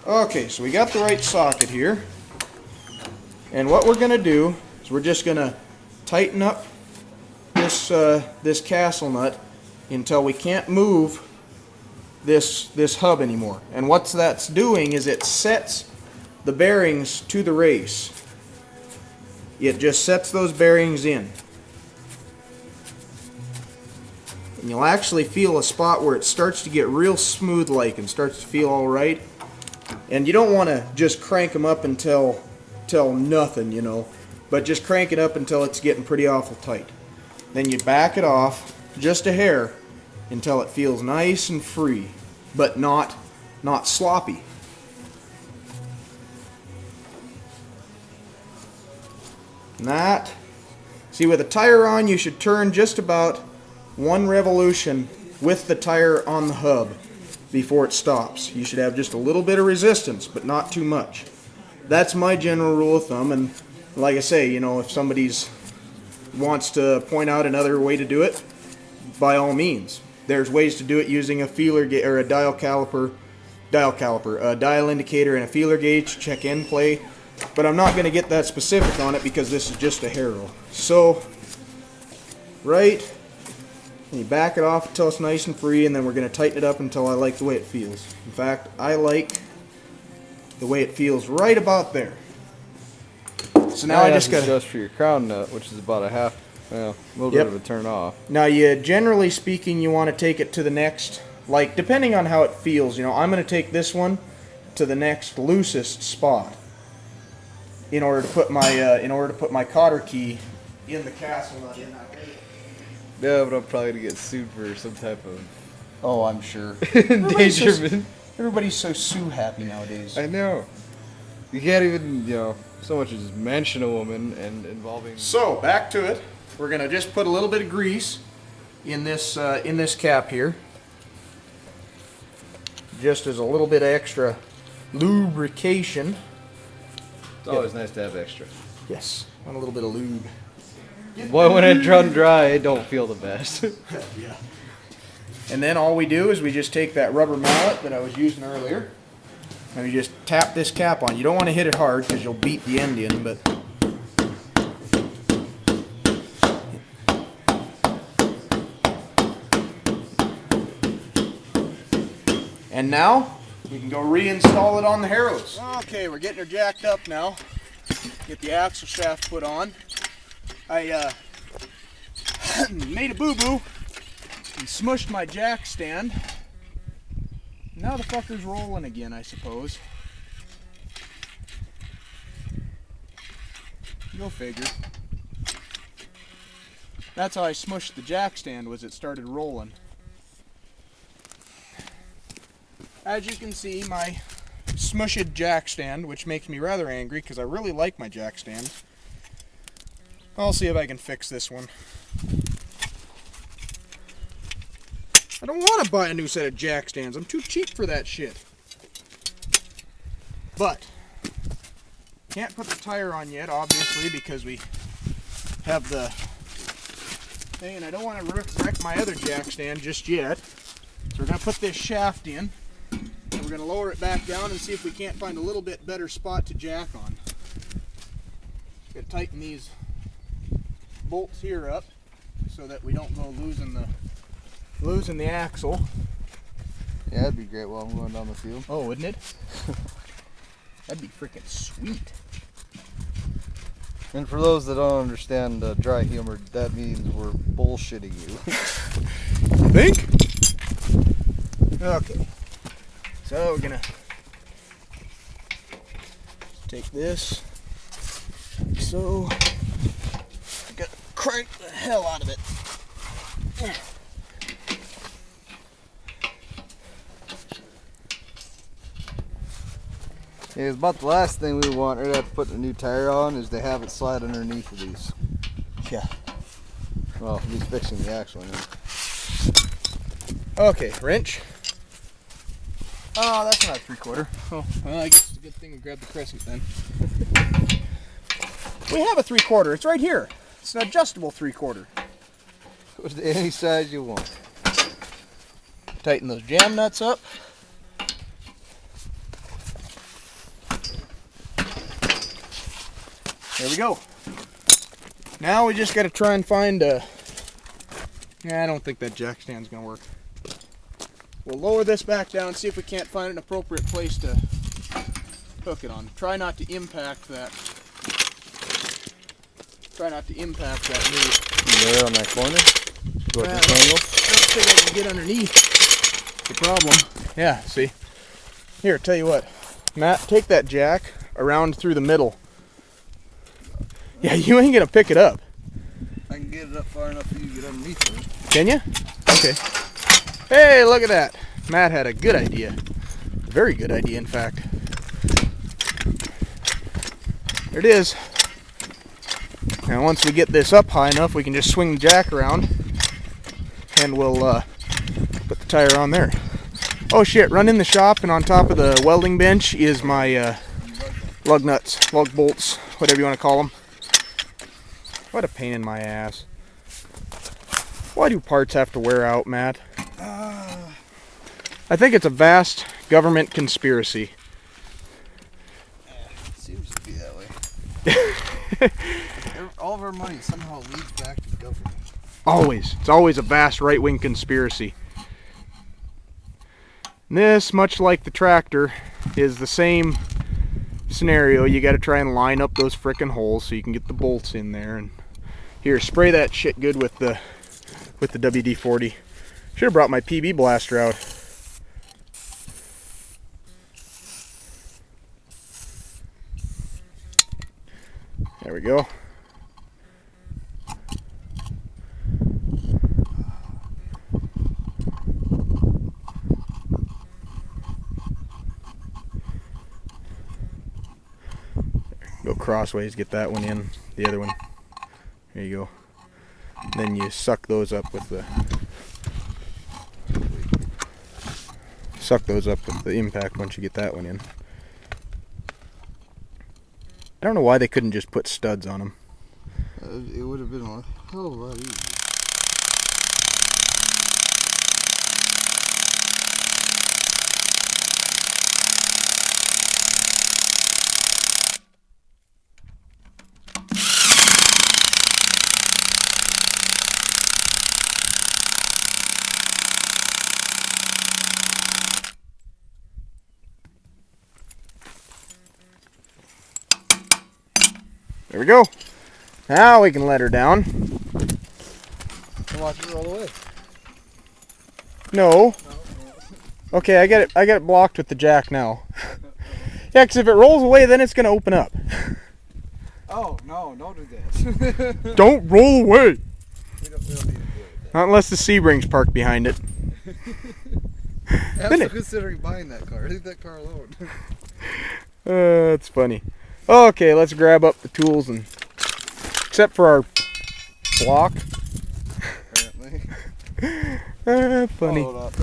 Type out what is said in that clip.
Okay, so we got the right socket here. And what we're going to do is we're just going to tighten up this castle nut until we can't move this hub anymore. And what that's doing is it sets the bearings to the race. It just sets those bearings in. And you'll actually feel a spot where it starts to get real smooth like and starts to feel alright. And you don't want to just crank them up until nothing, you know, but just crank it up until it's getting pretty awful tight. Then you back it off just a hair until it feels nice and free, but not sloppy. And that, see, with a tire on, you should turn just about 1 revolution with the tire on the hub before it stops. You should have just a little bit of resistance, but not too much. That's my general rule of thumb, and like I say, you know, if somebody's wants to point out another way to do it, by all means. There's ways to do it using a feeler or a dial indicator and a feeler gauge, check end play, but I'm not going to get that specific on it because this is just a harrow. So, right, and you back it off until it's nice and free, and then we're going to tighten it up until I like the way it feels. In fact, I like the way it feels right about there. So now I just got to adjust for your crown nut, which is about a little bit of a turn off. Now, you generally speaking, you want to take it to the next, like depending on how it feels. You know, I'm going to take this one to the next loosest spot in order to put my cotter key in the castle nut in that way. Yeah, but I'm probably gonna get sued for some type of. Oh, I'm sure. Endangerment. Everybody's so sue happy nowadays. I know. You can't even, so much as mention a woman and involving. So back to it. We're gonna just put a little bit of grease in this cap here, just as a little bit of extra lubrication. It's always nice to have extra. Yes, want a little bit of lube. Boy, when it run dry, it don't feel the best. Yeah. And then all we do is we just take that rubber mallet that I was using earlier, and we just tap this cap on. You don't want to hit it hard because you'll beat the end in, but and now we can go reinstall it on the harrows. Okay, we're getting her jacked up now. Get the axle shaft put on. I made a boo-boo and smushed my jack stand. Now the fucker's rolling again, I suppose. Go figure. That's how I smushed the jack stand, was it started rolling. As you can see, my smushed jack stand, which makes me rather angry because I really like my jack stand. I'll see if I can fix this one. I don't want to buy a new set of jack stands. I'm too cheap for that shit. But can't put the tire on yet, obviously, because we have the thing, and I don't want to wreck my other jack stand just yet. So we're going to put this shaft in, and we're going to lower it back down and see if we can't find a little bit better spot to jack on. Got to tighten these bolts here up so that we don't go losing the axle. Yeah, that'd be great while I'm going down the field. Oh, wouldn't it? That'd be freaking sweet. And for those that don't understand dry humor, that means we're bullshitting you. You think? Okay. So we're gonna take this. So I gotta crank the hell out of it. Yeah, it's about the last thing we want right after putting a new tire on is to have it slide underneath of these. Yeah. Well, at least fixing the axle. Okay, wrench. Oh, that's not a 3/4. Oh, well, I guess it's a good thing we grabbed the crescent then. We have a 3/4. It's right here. It's an adjustable 3/4. Goes to any size you want. Tighten those jam nuts up. There we go. Now we just got to try and find a... I don't think that jack stand's going to work. We'll lower this back down, see if we can't find an appropriate place to hook it on. Try not to impact that. Try not to impact that knee. There on that corner? Go at this I angle? don't think I can get underneath. The problem. Yeah, see? Here, tell you what. Matt, take that jack around through the middle. Yeah, you ain't gonna pick it up. I can get it up far enough for you to get underneath it. Can you? Okay. Hey, look at that. Matt had a good idea. Very good idea, in fact. There it is. Now once we get this up high enough, we can just swing the jack around and we'll put the tire on there. Oh shit, run in the shop, and on top of the welding bench is my lug nuts, lug bolts, whatever you want to call them. What a pain in my ass. Why do parts have to wear out, Matt? I think it's a vast government conspiracy. It seems to be that way. All of our money somehow leads back to the government. Always. It's always a vast right-wing conspiracy. And this, much like the tractor, is the same scenario. You got to try and line up those frickin' holes so you can get the bolts in there. And here, spray that shit good with the WD-40. Should have brought my PB blaster out. There we go. Go crossways, get that one in, the other one. There you go. Then you suck those up with the impact once you get that one in. I don't know why they couldn't just put studs on them. It would have been a hell of a lot easier. There we go. Now we can let her down. Watch it roll away. No. Okay, I get it blocked with the jack now. Yeah, because if it rolls away, then it's going to open up. Oh, no, don't do that. Don't roll away. We don't need to do it. Not unless the Sebring's parked behind it. I'm still considering buying that car. Leave that car alone. That's funny. Okay, let's grab up the tools, and except for our block. Apparently. Funny. Followed up.